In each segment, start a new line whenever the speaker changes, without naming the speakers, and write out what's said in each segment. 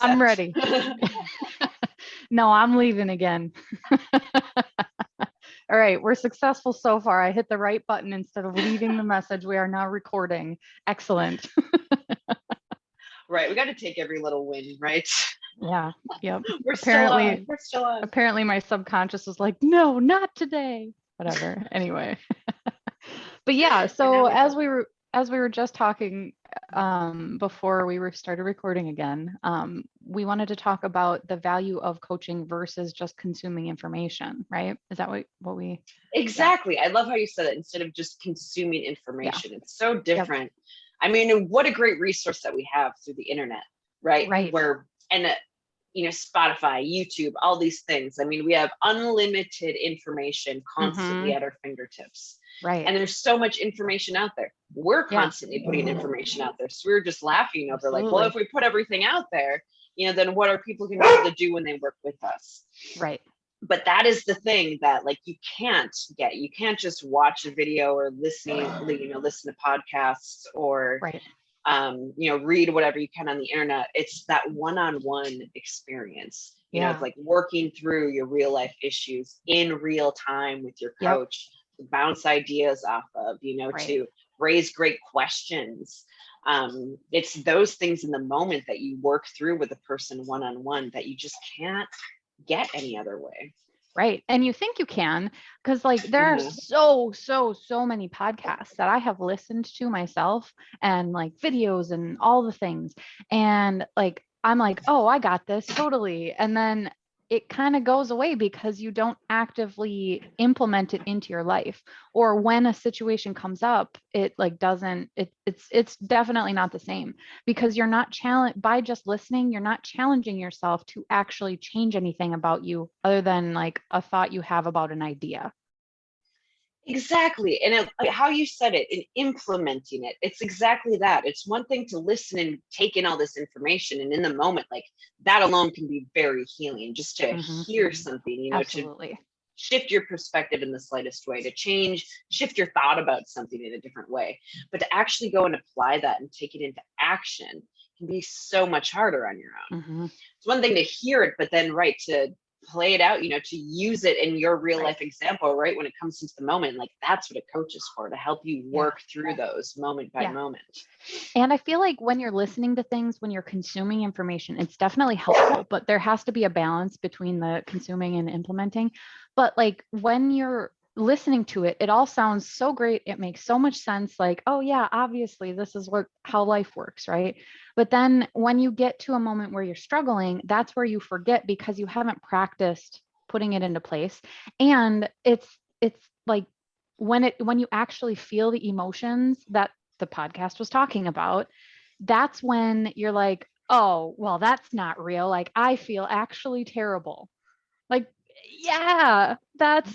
I'm
accept.
ready. No, I'm leaving again. All right, we're successful so far. I hit the right button instead of leaving the message. We are now recording. Excellent.
Right. We got to take every little win, right?
Yeah. Yep.
We're still on.
Apparently my subconscious was like, no, not today. Whatever. Anyway. But yeah, so as we were just talking before started recording again, we wanted to talk about the value of coaching versus just consuming information, right? Is that what we
Exactly. Yeah. I love how you said it. Instead of just consuming information, it's so different.
Yep.
I mean, what a great resource that we have through the internet, right?
Right.
Spotify, YouTube, all these things. I mean, we have unlimited information constantly at our fingertips.
Right.
And there's so much information out there. We're constantly putting information out there. So we're just laughing over like, well, if we put everything out there, then what are people going to be able to do when they work with us?
Right.
But that is the thing that like you can't just watch a video or listen to podcasts or read whatever you can on the internet. It's that one-on-one experience. It's like working through your real life issues in real time with your coach, to bounce ideas off of, to raise great questions. It's those things in the moment that you work through with a person one-on-one that you just can't get any other way.
Right. And you think you can, because like there are so many podcasts that I have listened to myself and like videos and all the things. And like, I'm like, oh, I got this totally. And then it kind of goes away because you don't actively implement it into your life. Or when a situation comes up, it like doesn't, it's definitely not the same, because you're not challenged by just listening. You're not challenging yourself to actually change anything about you other than like a thought you have about an idea.
Exactly. And like how you said it, in implementing it, it's exactly that. It's one thing to listen and take in all this information. And in the moment, like that alone can be very healing, just to hear something,
Absolutely.
to shift your perspective in the slightest way, to shift your thought about something in a different way. But to actually go and apply that and take it into action can be so much harder on your own. It's one thing to hear it, but then to play it out, to use it in your real life example, right? When it comes into the moment, like that's what a coach is for, to help you work through those moment by moment.
And I feel like when you're listening to things, when you're consuming information, it's definitely helpful, but there has to be a balance between the consuming and implementing. But like when you're listening to it, it all sounds so great. It makes so much sense. Like, oh yeah, obviously this is how life works, right? But then when you get to a moment where you're struggling, that's where you forget because you haven't practiced putting it into place. And it's like when you actually feel the emotions that the podcast was talking about, that's when you're like, oh, well, that's not real. Like I feel actually terrible. Like, that's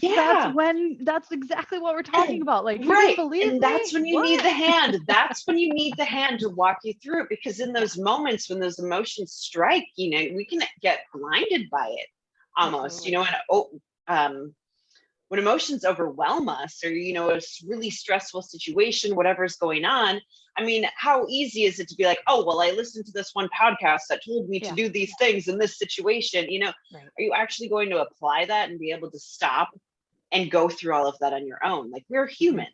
exactly what we're talking about. Like, you didn't believe me?
That's when you need the hand. That's when you need the hand to walk you through it, because in those moments when those emotions strike, we can get blinded by it almost. And when emotions overwhelm us, or a really stressful situation, whatever's going on, I mean, how easy is it to be like, oh, well, I listened to this one podcast that told me to do these things in this situation? Are you actually going to apply that and be able to stop and go through all of that on your own? Like, we're human.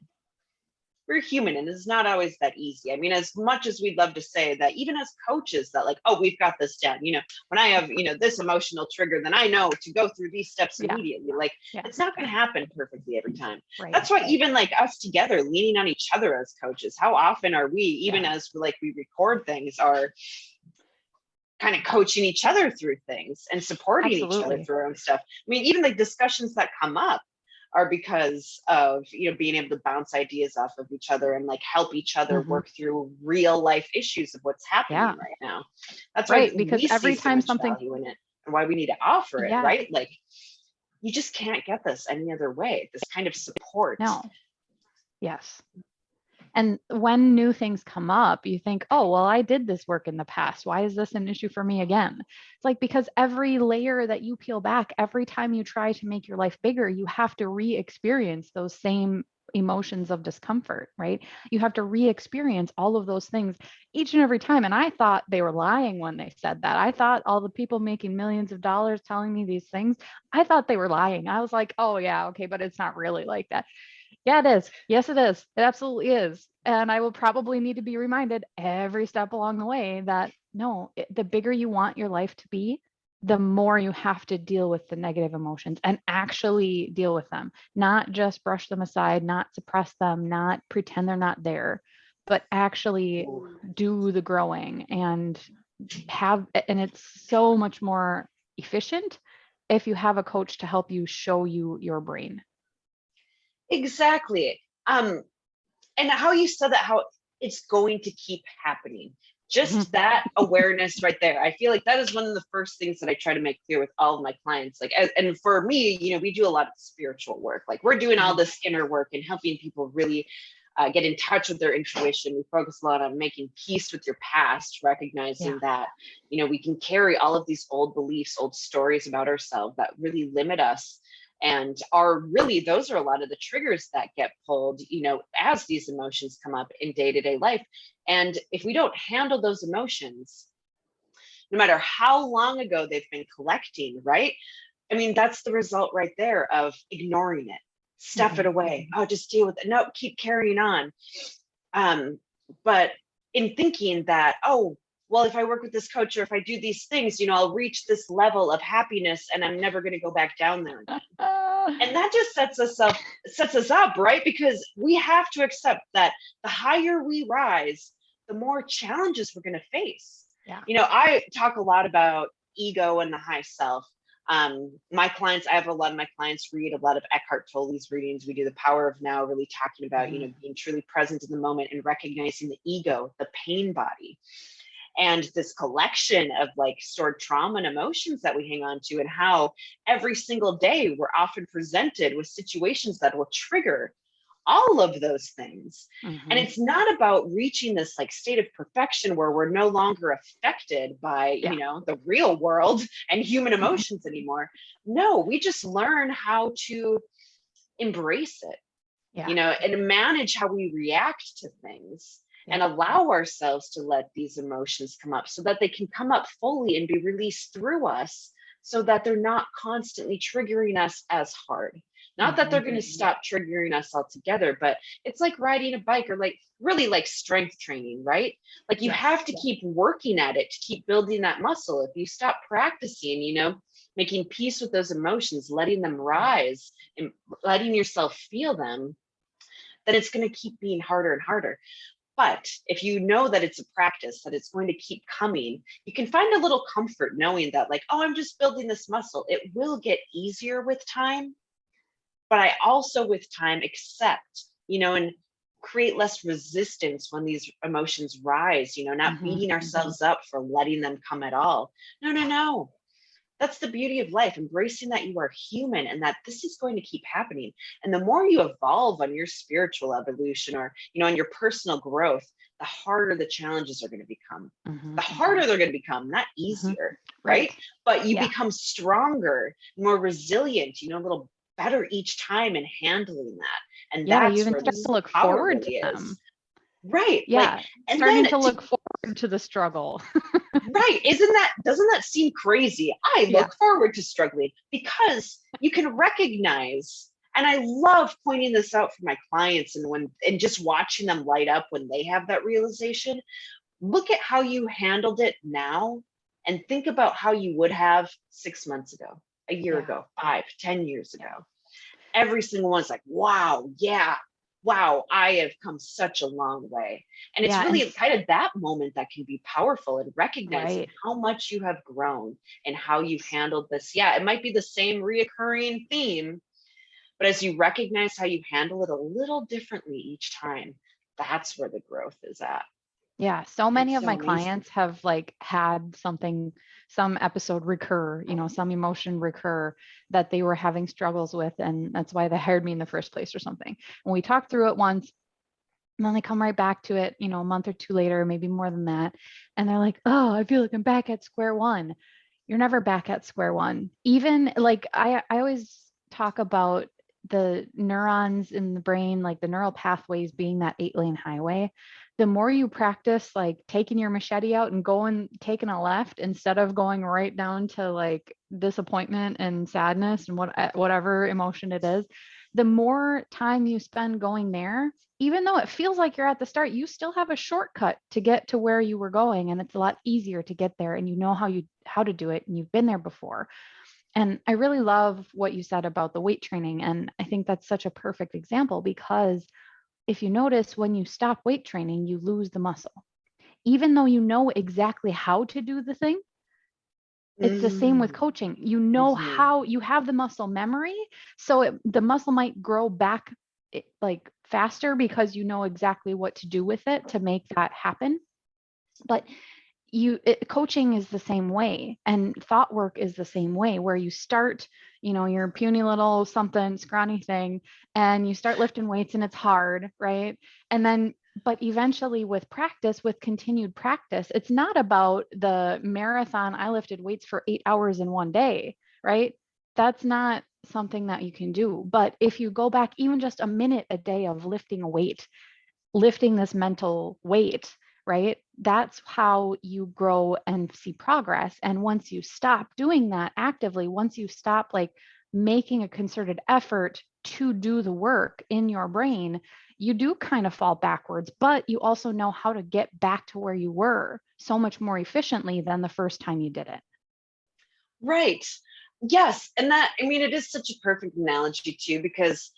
We're human, and it's not always that easy. I mean, as much as we'd love to say that, even as coaches, that like, oh, we've got this down. When I have, this emotional trigger, then I know to go through these steps immediately. Like, it's not going to happen perfectly every time. That's why even like us together, leaning on each other as coaches, how often are we, even as we record things, are kind of coaching each other through things and supporting each other through our own stuff. I mean, even like discussions that come up are because of being able to bounce ideas off of each other and like help each other work through real life issues of what's happening right now. That's why
because every time something
value in it, and why we need to offer it, right? Like, you just can't get this any other way, this kind of support.
No. Yes. And when new things come up, you think, oh, well, I did this work in the past. Why is this an issue for me again? It's like, because every layer that you peel back, every time you try to make your life bigger, you have to re-experience those same emotions of discomfort, right? You have to re-experience all of those things each and every time. And I thought they were lying when they said that. I thought all the people making millions of dollars telling me these things, I thought they were lying. I was like, oh yeah, okay, but it's not really like that. Yeah, it is. Yes, it is. It absolutely is. And I will probably need to be reminded every step along the way that no, the bigger you want your life to be, the more you have to deal with the negative emotions and actually deal with them, not just brush them aside, not suppress them, not pretend they're not there, but actually do the growing and and it's so much more efficient if you have a coach to help you show you your brain.
Exactly. And how you said that, how it's going to keep happening. Just that awareness right there. I feel like that is one of the first things that I try to make clear with all of my clients. Like, and for me, we do a lot of spiritual work. Like we're doing all this inner work and helping people really get in touch with their intuition. We focus a lot on making peace with your past, recognizing that, we can carry all of these old beliefs, old stories about ourselves that really limit us, and those are a lot of the triggers that get pulled, as these emotions come up in day-to-day life. And if we don't handle those emotions, no matter how long ago they've been collecting, right? I mean, that's the result right there of ignoring it, stuff it away. Oh, just deal with it. No, keep carrying on. But in thinking that, oh, well, if I work with this coach or if I do these things, I'll reach this level of happiness and I'm never going to go back down there again. And that just sets us up, right? Because we have to accept that the higher we rise, the more challenges we're going to face.
Yeah.
I talk a lot about ego and the high self. I have a lot of my clients read a lot of Eckhart Tolle's readings. We do the Power of Now, really talking about, being truly present in the moment and recognizing the ego, the pain body, and this collection of like stored trauma and emotions that we hang on to, and how every single day we're often presented with situations that will trigger all of those things. And it's not about reaching this like state of perfection where we're no longer affected by, the real world and human emotions anymore. No, we just learn how to embrace it, and manage how we react to things. And allow ourselves to let these emotions come up so that they can come up fully and be released through us, so that they're not constantly triggering us as hard. Not that they're going to stop triggering us altogether, but it's like riding a bike, or like really like strength training, right? Like you have to keep working at it to keep building that muscle. If you stop practicing, making peace with those emotions, letting them rise and letting yourself feel them, then it's going to keep being harder and harder. But if you know that it's a practice, that it's going to keep coming, you can find a little comfort knowing that, like, oh, I'm just building this muscle. It will get easier with time. But I also with time accept, and create less resistance when these emotions rise, not beating ourselves up for letting them come at all. No. That's the beauty of life, embracing that you are human and that this is going to keep happening. And the more you evolve on your spiritual evolution, or, on your personal growth, the harder the challenges are going to become. The harder they're going to become, not easier, right? But you become stronger, more resilient, a little better each time in handling that. And that's
you even
where
start
this
to look
power
forward
really
to them.
is. Right.
Yeah.
And
starting
then
to look forward to the struggle.
right. Doesn't that seem crazy? I look forward to struggling because you can recognize, and I love pointing this out for my clients, and just watching them light up when they have that realization. Look at how you handled it now and think about how you would have 6 months ago, a year ago, 5, 10 years ago. Every single one's like, wow, I have come such a long way. And it's really kind of that moment that can be powerful, and recognizing how much you have grown and how you've handled this. Yeah, it might be the same reoccurring theme, but as you recognize how you handle it a little differently each time, that's where the growth is at.
Yeah, so many
It's
of
so
my
amazing.
clients have like had some episode recur, some emotion recur that they were having struggles with, and that's why they hired me in the first place or something. And we talked through it once, and then they come right back to it, a month or two later, maybe more than that, and they're like, "Oh, I feel like I'm back at square one." You're never back at square one. Even like I always talk about the neurons in the brain, like the neural pathways being that 8-lane highway, the more you practice like taking your machete out and going, taking a left instead of going right down to like disappointment and sadness and whatever emotion it is, the more time you spend going there, even though it feels like you're at the start, you still have a shortcut to get to where you were going, and it's a lot easier to get there, and you know how to do it, and you've been there before. And I really love what you said about the weight training, and I think that's such a perfect example, because if you notice, when you stop weight training, you lose the muscle. Even though you know exactly how to do the thing, it's the same with coaching. You know how, you have the muscle memory, so the muscle might grow back like faster because you know exactly what to do with it to make that happen. But coaching is the same way, and thought work is the same way, where you start, your puny little something scrawny thing, and you start lifting weights and it's hard, right? And then, but eventually with practice, with continued practice, it's not about the marathon. I lifted weights for 8 hours in one day, right? That's not something that you can do. But if you go back even just a minute a day of lifting a weight, lifting this mental weight, right? That's how you grow and see progress. And once you stop doing that actively, once you stop like making a concerted effort to do the work in your brain, you do kind of fall backwards, but you also know how to get back to where you were so much more efficiently than the first time you did it.
Right. Yes. And that, I mean, it is such a perfect analogy too, because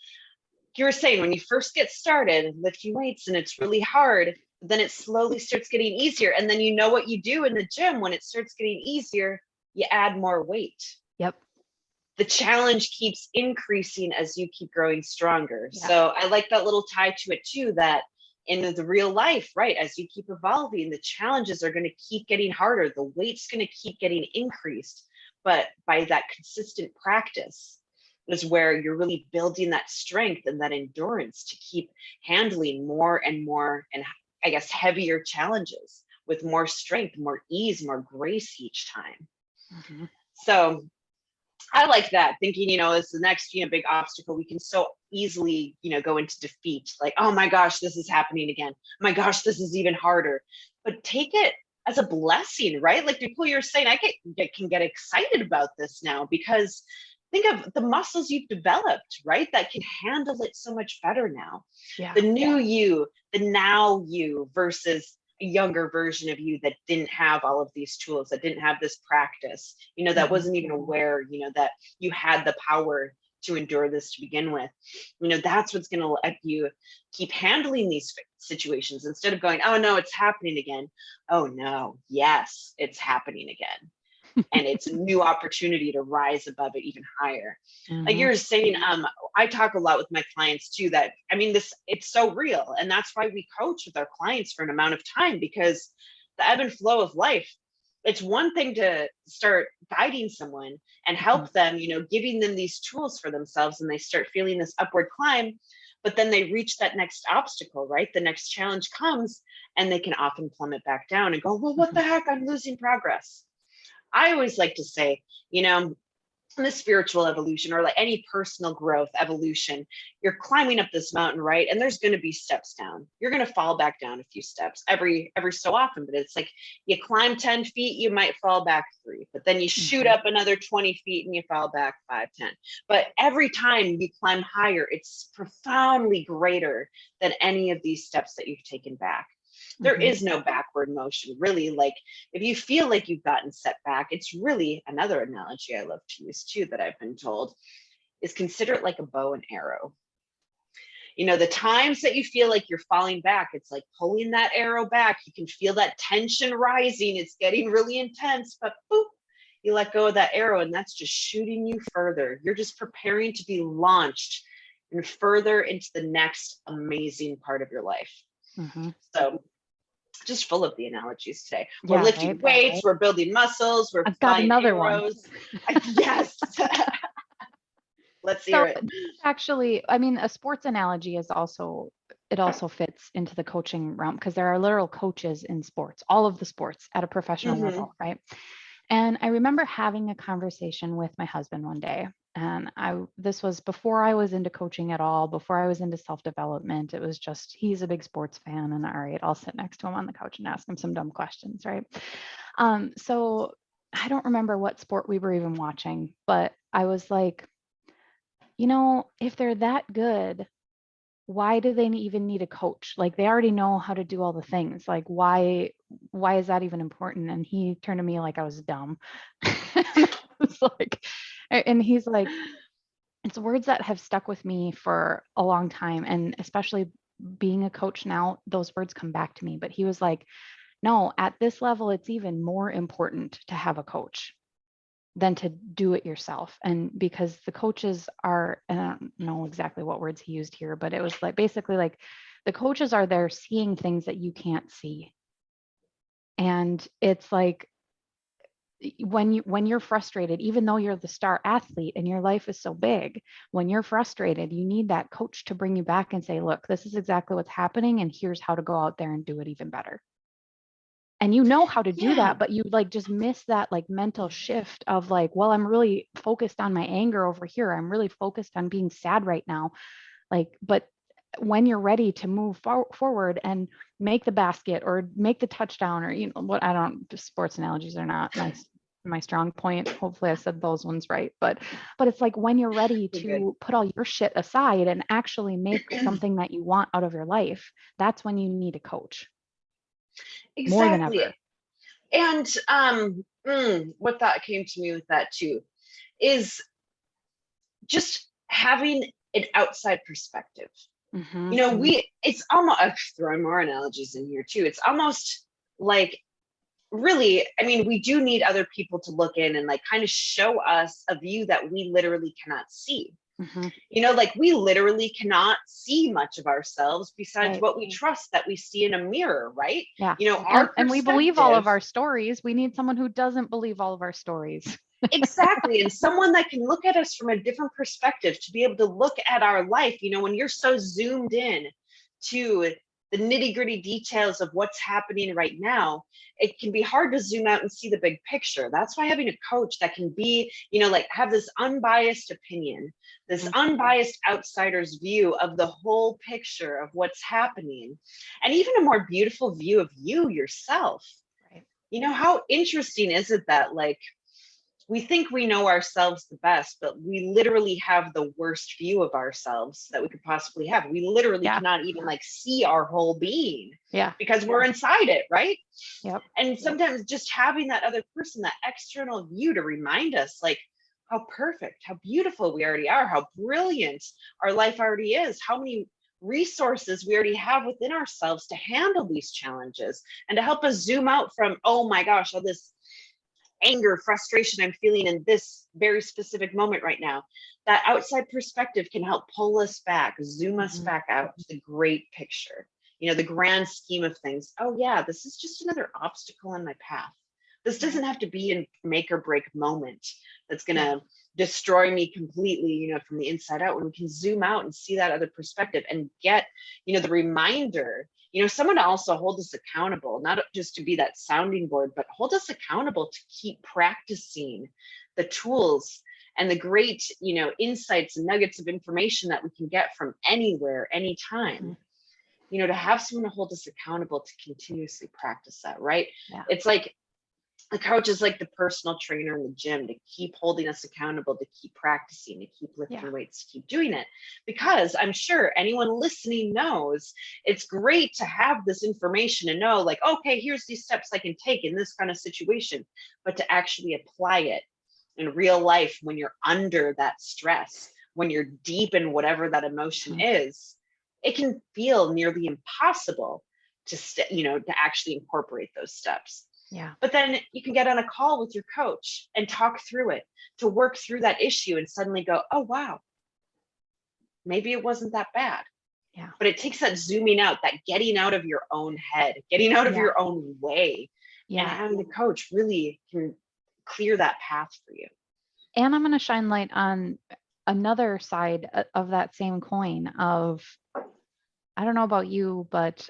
you were saying when you first get started lifting weights and it's really hard, then it slowly starts getting easier. And then you know what you do in the gym when it starts getting easier, you add more weight.
Yep.
The challenge keeps increasing as you keep growing stronger.
Yeah.
So I like that little tie to it too, that in the real life, right, as you keep evolving, the challenges are going to keep getting harder. The weight's going to keep getting increased. But by that consistent practice is where you're really building that strength and that endurance to keep handling more and more, and I guess heavier challenges with more strength, more ease, more grace each time. Mm-hmm. So I like that, thinking, it's the next, big obstacle. We can so easily, go into defeat, like, oh my gosh, this is happening again. Oh my gosh, this is even harder. But take it as a blessing, right? Like Nicole, you're saying, I can get excited about this now, because think of the muscles you've developed, right? That can handle it so much better now. Yeah. The new you, the now you versus a younger version of you that didn't have all of these tools, that didn't have this practice, that wasn't even aware, that you had the power to endure this to begin with. That's what's going to let you keep handling these situations instead of going, oh no, it's happening again. Oh no, yes, it's happening again. And it's a new opportunity to rise above it even higher. Mm-hmm. Like you're saying, I talk a lot with my clients too, that, I mean, it's so real. And that's why we coach with our clients for an amount of time, because the ebb and flow of life, it's one thing to start guiding someone and help them, giving them these tools for themselves, and they start feeling this upward climb, but then they reach that next obstacle, right? The next challenge comes and they can often plummet back down and go, well, what the heck? I'm losing progress. I always like to say, in the spiritual evolution, or like any personal growth evolution, you're climbing up this mountain, right? And there's going to be steps down. You're going to fall back down a few steps every so often, but it's like you climb 10 feet, you might fall back 3, but then you shoot up another 20 feet and you fall back 5, 10. But every time you climb higher, it's profoundly greater than any of these steps that you've taken back. There is no backward motion, really. Like if you feel like you've gotten set back, it's really, another analogy I love to use too, that I've been told, is consider it like a bow and arrow. The times that you feel like you're falling back, it's like pulling that arrow back. You can feel that tension rising. It's getting really intense, but boop, you let go of that arrow, and that's just shooting you further. You're just preparing to be launched and further into the next amazing part of your life. So just full of the analogies today. We're lifting weights, right? We're building muscles, we're
I've got another
arrows. Yes. Let's hear it.
Actually, I mean, a sports analogy is also fits into the coaching realm, because there are literal coaches in sports, all of the sports at a professional level, right? And I remember having a conversation with my husband one day, And this was before I was into coaching at all, before I was into self-development. It was just, he's a big sports fan, and all right, I'll sit next to him on the couch and ask him some dumb questions, right? So I don't remember what sport we were even watching, but I was like, if they're that good, why do they even need a coach? Like, they already know how to do all the things. Like, why is that even important? And he turned to me like I was dumb. It's like, and he's like, it's words that have stuck with me for a long time. And especially being a coach now, those words come back to me. But he was like, no, at this level, it's even more important to have a coach than to do it yourself. And because the coaches are, and I don't know exactly what words he used here, but it was like basically like the coaches are there seeing things that you can't see. And it's like, when you're frustrated, even though you're the star athlete and your life is so big, when you're frustrated, you need that coach to bring you back and say, look, this is exactly what's happening, and here's how to go out there and do it even better. And you know how to do
Yeah.
that, but you like just miss that like mental shift of like, well, I'm really focused on my anger over here, I'm really focused on being sad right now. Like, but when you're ready to move forward and make the basket or make the touchdown, or what, I don't, sports analogies are not my strong point. Hopefully I said those ones right, but it's like when you're ready
You're good.
to put all your shit aside and actually make something that you want out of your life, that's when you need a coach more than
Exactly.
ever.
And what thought came to me with that too is just having an outside perspective.
Mm-hmm.
It's almost, I'm throwing more analogies in here too. It's almost like, really, I mean, we do need other people to look in and like kind of show us a view that we literally cannot see.
Mm-hmm.
Like we literally cannot see much of ourselves besides
Right.
what we trust that we see in a mirror, right?
Yeah.
Our
And we believe all
perspective.
of our stories. We need someone who doesn't believe all of our stories.
Exactly. And someone that can look at us from a different perspective, to be able to look at our life, when you're so zoomed in to the nitty gritty details of what's happening right now, it can be hard to zoom out and see the big picture. That's why having a coach that can be, like have this unbiased opinion, this unbiased outsider's view of the whole picture of what's happening, and even a more beautiful view of you yourself.
Right.
How interesting is it that like, we think we know ourselves the best, but we literally have the worst view of ourselves that we could possibly have. We literally cannot even like see our whole being because we're inside it, right?
Yep.
And sometimes just having that other person, that external view to remind us like how perfect, how beautiful we already are, how brilliant our life already is, how many resources we already have within ourselves to handle these challenges, and to help us zoom out from, oh my gosh, all this anger, frustration I'm feeling in this very specific moment right now. That outside perspective can help pull us back, zoom us back out to the great picture, the grand scheme of things. Oh yeah, this is just another obstacle on my path. This doesn't have to be a make or break moment that's going to destroy me completely, from the inside out, when we can zoom out and see that other perspective and get, the reminder, someone to also hold us accountable, not just to be that sounding board, but hold us accountable to keep practicing the tools and the great, insights and nuggets of information that we can get from anywhere, anytime. To have someone to hold us accountable to continuously practice that, right?
Yeah.
It's like the coach is like the personal trainer in the gym, to keep holding us accountable, to keep practicing, to keep lifting weights, to keep doing it. Because I'm sure anyone listening knows it's great to have this information and know like, okay, here's these steps I can take in this kind of situation, but to actually apply it in real life when you're under that stress, when you're deep in whatever that emotion is, it can feel nearly impossible to to actually incorporate those steps.
Yeah.
But then you can get on a call with your coach and talk through it, to work through that issue and suddenly go, oh, wow, maybe it wasn't that bad.
Yeah.
But it takes that zooming out, that getting out of your own head, getting out of your own way. And having a coach really can clear that path for you.
And I'm going to shine light on another side of that same coin of, I don't know about you, but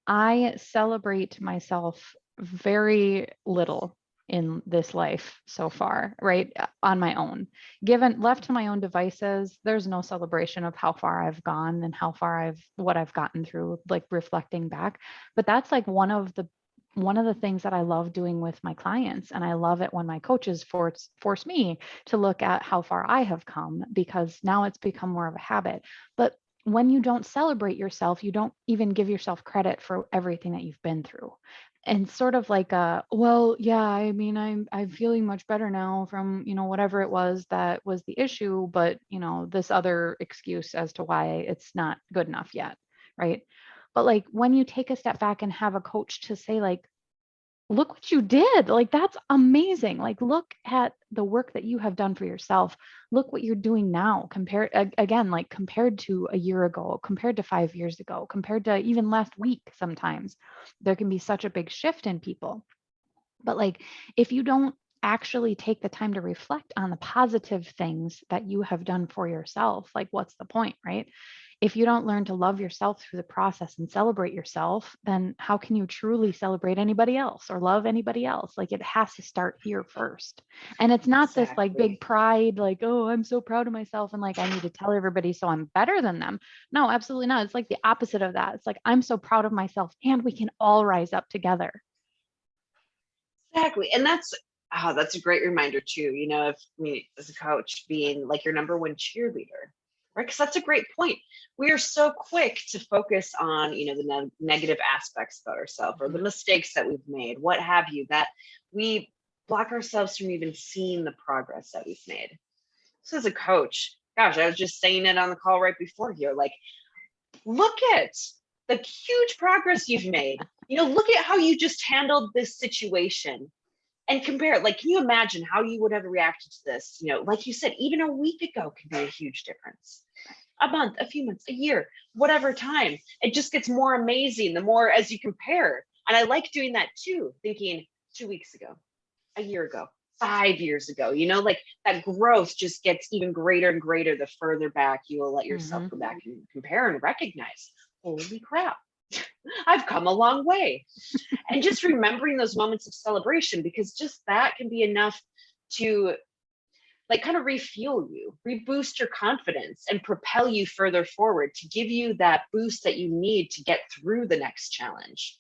I celebrate myself very little. in this life so far, right? On my own. Left to my own devices, there's no celebration of how far I've gone and what I've gotten through, like reflecting back. But that's like one of the things that I love doing with my clients. And I love it when my coaches force me to look at how far I have come, because now it's become more of a habit. But when you don't celebrate yourself, you don't even give yourself credit for everything that you've been through. And sort of like well, yeah, I mean, I'm feeling much better now from, whatever it was that was the issue, but this other excuse as to why it's not good enough yet, right? But like when you take a step back and have a coach to say like, look what you did. Like, that's amazing. Like, look at the work that you have done for yourself. Look what you're doing now compared to a year ago, compared to 5 years ago, compared to even last week. Sometimes there can be such a big shift in people. But like, if you don't actually take the time to reflect on the positive things that you have done for yourself, like, what's the point, right? If you don't learn to love yourself through the process and celebrate yourself, then how can you truly celebrate anybody else or love anybody else? Like, it has to start here first. And it's not this like
Exactly.
big pride, like, oh, I'm so proud of myself and like I need to tell everybody so I'm better than them. No, absolutely not. It's like the opposite of that. It's like, I'm so proud of myself and we can all rise up together.
Exactly. And that's a great reminder too, of me as a coach being like your number one cheerleader, right? Because that's a great point. We are so quick to focus on, the negative aspects about ourselves or the mistakes that we've made, what have you, that we block ourselves from even seeing the progress that we've made. So as a coach, gosh, I was just saying it on the call right before here, like, look at the huge progress you've made. Look at how you just handled this situation and compare it. Like, can you imagine how you would have reacted to this? Like you said, even a week ago can be a huge difference. A month, a few months, a year, whatever time. It just gets more amazing the more as you compare. And I like doing that too, thinking 2 weeks ago, a year ago, 5 years ago, like that growth just gets even greater and greater the further back you will let yourself go back and compare and recognize, holy crap, I've come a long way. And just remembering those moments of celebration, because just that can be enough to like kind of refuel you, reboost your confidence and propel you further forward, to give you that boost that you need to get through the next challenge.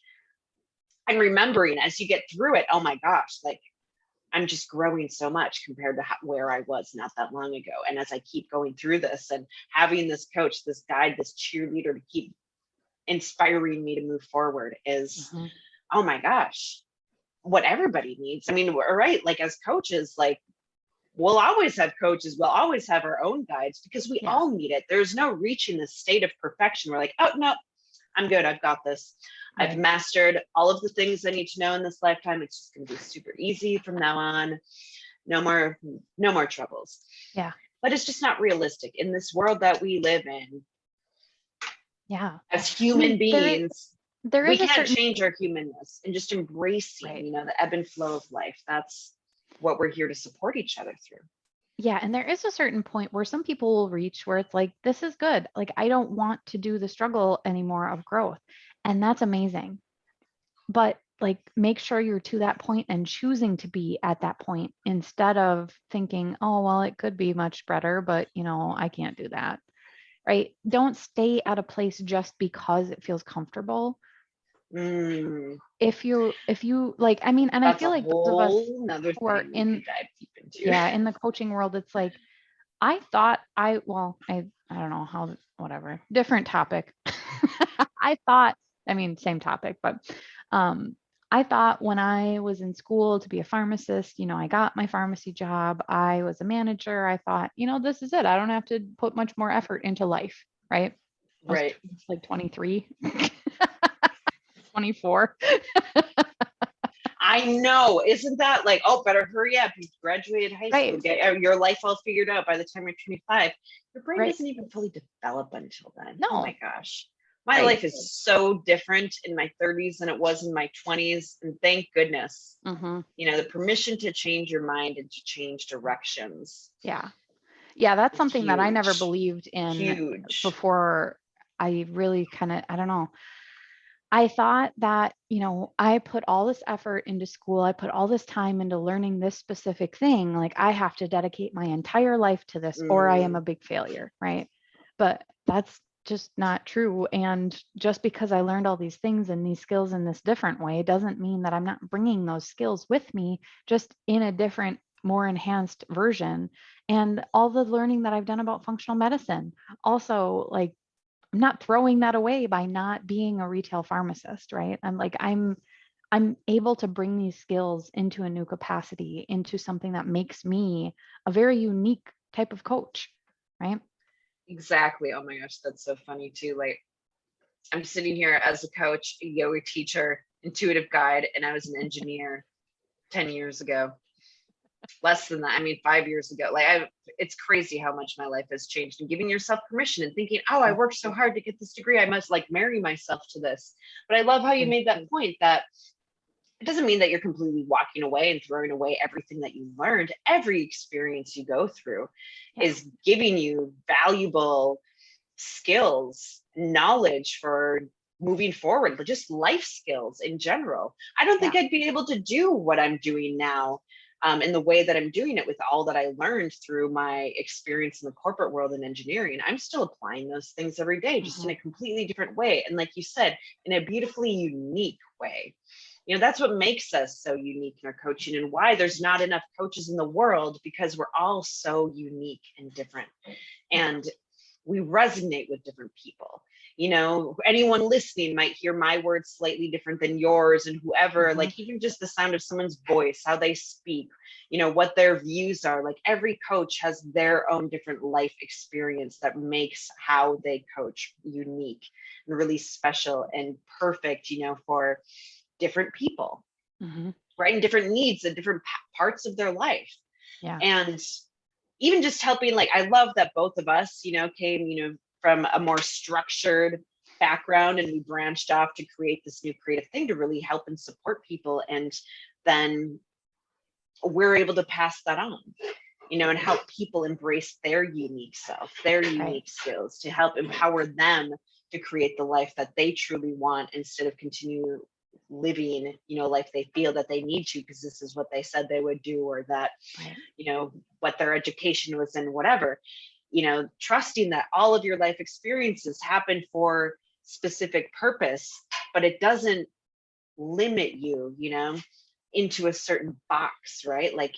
And remembering as you get through it, oh my gosh, like I'm just growing so much compared to where I was not that long ago. And as I keep going through this and having this coach, this guide, this cheerleader to keep inspiring me to move forward is, oh my gosh, what everybody needs. I mean, we're right. Like as coaches, like we'll always have coaches. We'll always have our own guides because we all need it. There's no reaching this state of perfection. We're like, oh no, I'm good. I've got this. Right. I've mastered all of the things I need to know in this lifetime. It's just going to be super easy from now on. No more troubles.
Yeah.
But it's just not realistic in this world that we live in.
Yeah.
As human beings, we can't change our humanness, and just embracing, the ebb and flow of life. That's what we're here to support each other through.
Yeah. And there is a certain point where some people will reach where it's like, this is good. Like, I don't want to do the struggle anymore of growth. And that's amazing. But like, make sure you're to that point and choosing to be at that point instead of thinking, oh, well, it could be much better, but I can't do that. Right. Don't stay at a place just because it feels comfortable. If you like, I mean, and
that's
I feel like those of us who are in the coaching world, it's like, I thought I don't know how, whatever, different topic. Same topic, but I thought when I was in school to be a pharmacist, I got my pharmacy job. I was a manager. I thought, this is it. I don't have to put much more effort into life. Right.
Right.
I was like 23, 24.
I know. Isn't that like, oh, better hurry up. You graduated high school, get your life all figured out by the time you're 25. Your brain doesn't even fully develop until then.
No.
Oh my gosh. My life is so different in my 30s than it was in my 20s. And thank goodness, the permission to change your mind and to change directions.
Yeah. Yeah. That's something that I never believed in before. I really kind of, I don't know. I thought that, I put all this effort into school, I put all this time into learning this specific thing. Like, I have to dedicate my entire life to this, or I am a big failure, right? But that's just not true. And just because I learned all these things and these skills in this different way doesn't mean that I'm not bringing those skills with me, just in a different, more enhanced version. And all the learning that I've done about functional medicine, also, like, I'm not throwing that away by not being a retail pharmacist, right? I'm able to bring these skills into a new capacity, into something that makes me a very unique type of coach, right?
Exactly. Oh my gosh, that's so funny too. Like, I'm sitting here as a coach, a yoga teacher, intuitive guide, and I was an engineer 10 years ago. Less than that. I mean, 5 years ago. Like, it's crazy how much my life has changed, and giving yourself permission and thinking, oh, I worked so hard to get this degree, I must like marry myself to this. But I love how you made that point, that it doesn't mean that you're completely walking away and throwing away everything that you learned. Every experience you go through is giving you valuable skills, knowledge for moving forward, but just life skills in general. I don't think I'd be able to do what I'm doing now, in the way that I'm doing it, with all that I learned through my experience in the corporate world and engineering. I'm still applying those things every day, just in a completely different way. And like you said, in a beautifully unique way. That's what makes us so unique in our coaching, and why there's not enough coaches in the world, because we're all so unique and different. And we resonate with different people. Anyone listening might hear my words slightly different than yours, and whoever, like, even just the sound of someone's voice, how they speak, what their views are. Like, every coach has their own different life experience that makes how they coach unique and really special and perfect, for different people, right? And different needs and different parts of their life.
Yeah.
And even just helping, like, I love that both of us, came, from a more structured background, and we branched off to create this new creative thing to really help and support people. And then we're able to pass that on, and help people embrace their unique self, their unique skills, to help empower them to create the life that they truly want, instead of continue living, life they feel that they need to, because this is what they said they would do, or that, what their education was in, whatever. Trusting that all of your life experiences happen for specific purpose, but it doesn't limit you, into a certain box, right? Like,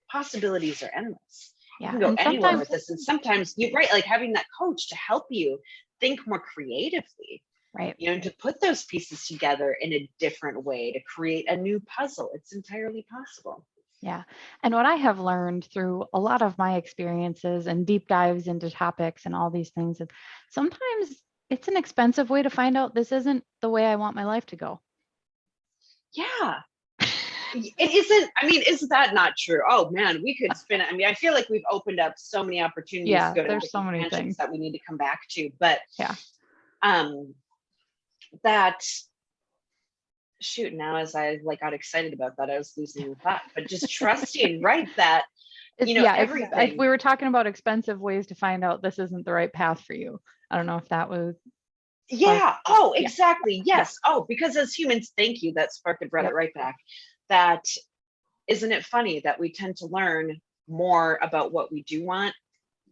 possibilities are endless. You can go anywhere with this. And sometimes you're right, like having that coach to help you think more creatively,
right?
To put those pieces together in a different way to create a new puzzle. It's entirely possible.
Yeah. And what I have learned through a lot of my experiences and deep dives into topics and all these things is sometimes it's an expensive way to find out this isn't the way I want my life to go.
Yeah. It isn't. I mean, is that not true? Oh man, we could spin it. I mean, I feel like we've opened up so many opportunities to go to
there's so many things
that we need to come back to. But that, shoot, now as I got excited about that, I was losing the thought. But just trusting, right? That everything.
If we were talking about expensive ways to find out this isn't the right path for you, I don't know if that was.
Oh, exactly. Yes. Oh, because as humans, thank you. That spark had brought it right back. That, isn't it funny that we tend to learn more about what we do want,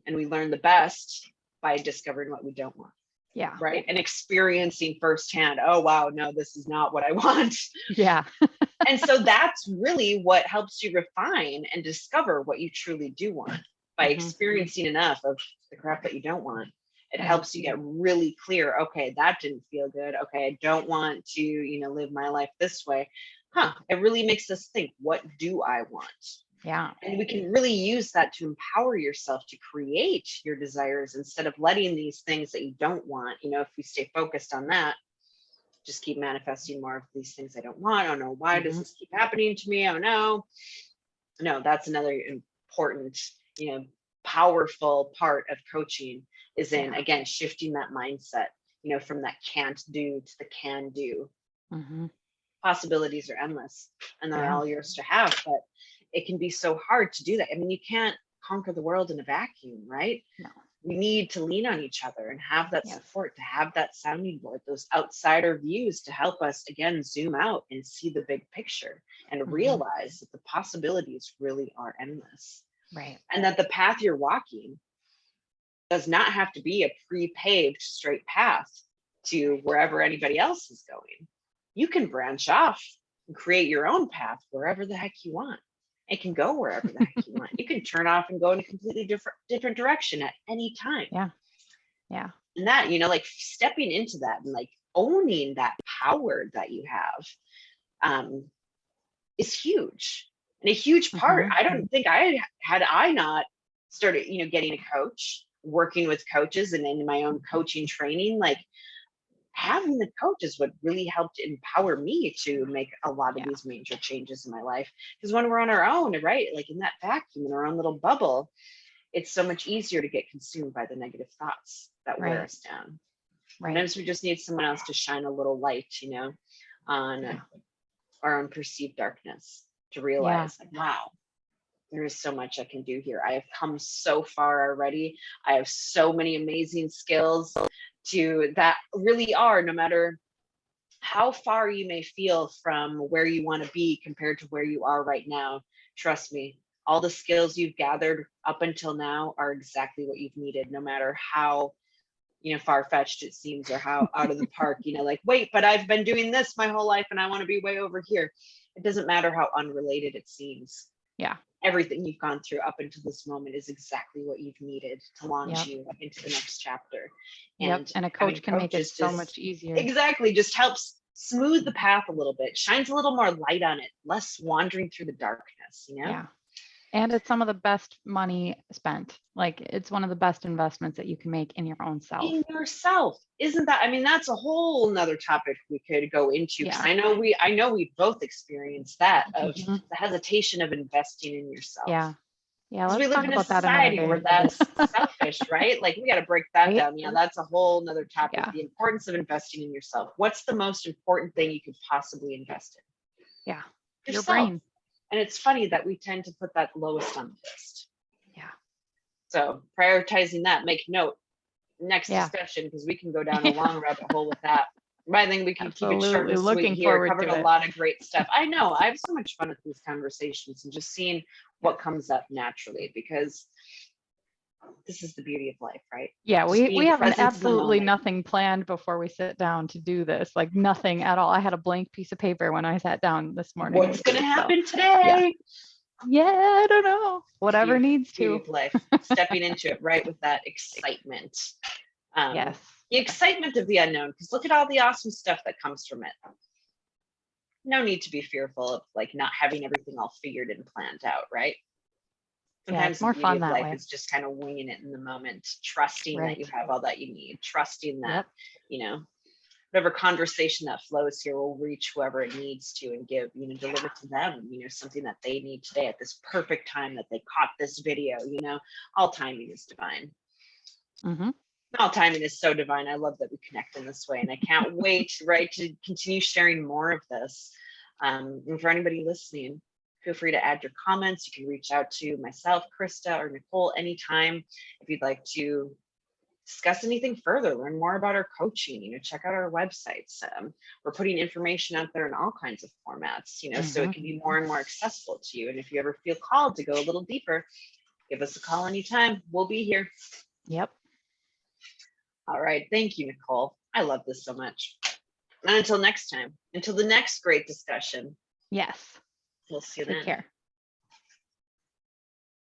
and we learn the best by discovering what we don't want.
Yeah.
Right. And experiencing firsthand, oh, wow, no, this is not what I want.
Yeah.
And so that's really what helps you refine and discover what you truly do want, by experiencing enough of the crap that you don't want. It helps you get really clear. Okay, that didn't feel good. Okay, I don't want to, live my life this way. It really makes us think, what do I want?
Yeah.
And we can really use that to empower yourself to create your desires, instead of letting these things that you don't want, if we stay focused on that, just keep manifesting more of these things I don't want. Oh no, why does this keep happening to me? Oh no. No, that's another important, powerful part of coaching, is in, again, shifting that mindset, from that can't do to the can do. Possibilities are endless, and they're all yours to have, but it can be so hard to do that. I mean, you can't conquer the world in a vacuum, right?
No.
we need to lean on each other and have that
Yes.
support, to have that sounding board, those outsider views to help us, again, zoom out and see the big picture and realize that the possibilities really are endless.
Right.
And that the path you're walking does not have to be a pre-paved straight path to wherever anybody else is going. You can branch off and create your own path wherever the heck you want. It can go wherever the heck you want. You can turn off and go in a completely different direction at any time.
Yeah. Yeah.
And that, you know, like stepping into that and like owning that power that you have is huge. And a huge part, I don't think I not started, you know, getting a coach, working with coaches and in my own coaching training, like having the coach is what really helped empower me to make a lot of these major changes in my life. Because when we're on our own, right, like in that vacuum, in our own little bubble, it's so much easier to get consumed by the negative thoughts that wear us down. Sometimes we just need someone else to shine a little light, you know, on our own perceived darkness, to realize like, wow, there is so much I can do here. I have come so far already. I have so many amazing skills to that really are, no matter how far you may feel from where you want to be compared to where you are right now. Trust me, all the skills you've gathered up until now are exactly what you've needed, no matter how, you know, far-fetched it seems or how out of the park, you know, like, wait, but I've been doing this my whole life and I want to be way over here. It doesn't matter how unrelated it seems.
Yeah.
Everything you've gone through up until this moment is exactly what you've needed to launch you into the next chapter.
And a coach can make it so much easier.
Exactly. Just helps smooth the path a little bit, shines a little more light on it, less wandering through the darkness, you know?
Yeah. And it's some of the best money spent. Like it's one of the best investments that you can make in your own self.
In yourself. Isn't that, I mean, that's a whole nother topic we could go into. Because I know we both experienced that of the hesitation of investing in yourself.
Yeah. Yeah. Let's
we live
talk
in
about
a
that
society
another
where
day.
that's selfish, right? Like we got to break that down. Yeah, that's a whole nother topic.
Yeah.
The importance of investing in yourself. What's the most important thing you could possibly invest in?
Yeah.
Yourself.
Your brain.
And it's funny that we tend to put that lowest on the list.
Yeah.
So prioritizing that, make note. Next discussion, because we can go down a long rabbit hole with that. But I think we can keep it short and sweet here. Covered a lot of great stuff. I know. I have so much fun with these conversations and just seeing what comes up naturally, because this is the beauty of life, right?
Yeah, we have absolutely nothing planned before we sit down to do this. Like nothing at all. I had a blank piece of paper when I sat down this morning.
What's going to happen today?
Yeah, I don't know. Whatever needs to.
Life. Stepping into it, right, with that excitement.
Yes.
The excitement of the unknown, because look at all the awesome stuff that comes from it. No need to be fearful of like not having everything all figured and planned out, right? Sometimes
it's more fun that
life
way.
is just kind of winging it in the moment, trusting that you have all that you need, trusting that, you know, whatever conversation that flows here will reach whoever it needs to and give, you know, deliver to them, you know, something that they need today at this perfect time that they caught this video, you know, all timing is divine. All timing is so divine. I love that we connect in this way. And I can't wait, right, to continue sharing more of this. And for anybody listening, feel free to add your comments. You can reach out to myself, Krista, or Nicole anytime if you'd like to discuss anything further, learn more about our coaching, you know, check out our websites. We're putting information out there in all kinds of formats, you know, so it can be more and more accessible to you. And if you ever feel called to go a little deeper, give us a call anytime. We'll be here.
Yep.
All right. Thank you, Nicole. I love this so much. And until next time, until the next great discussion.
Yes.
We'll see you then.
Take care.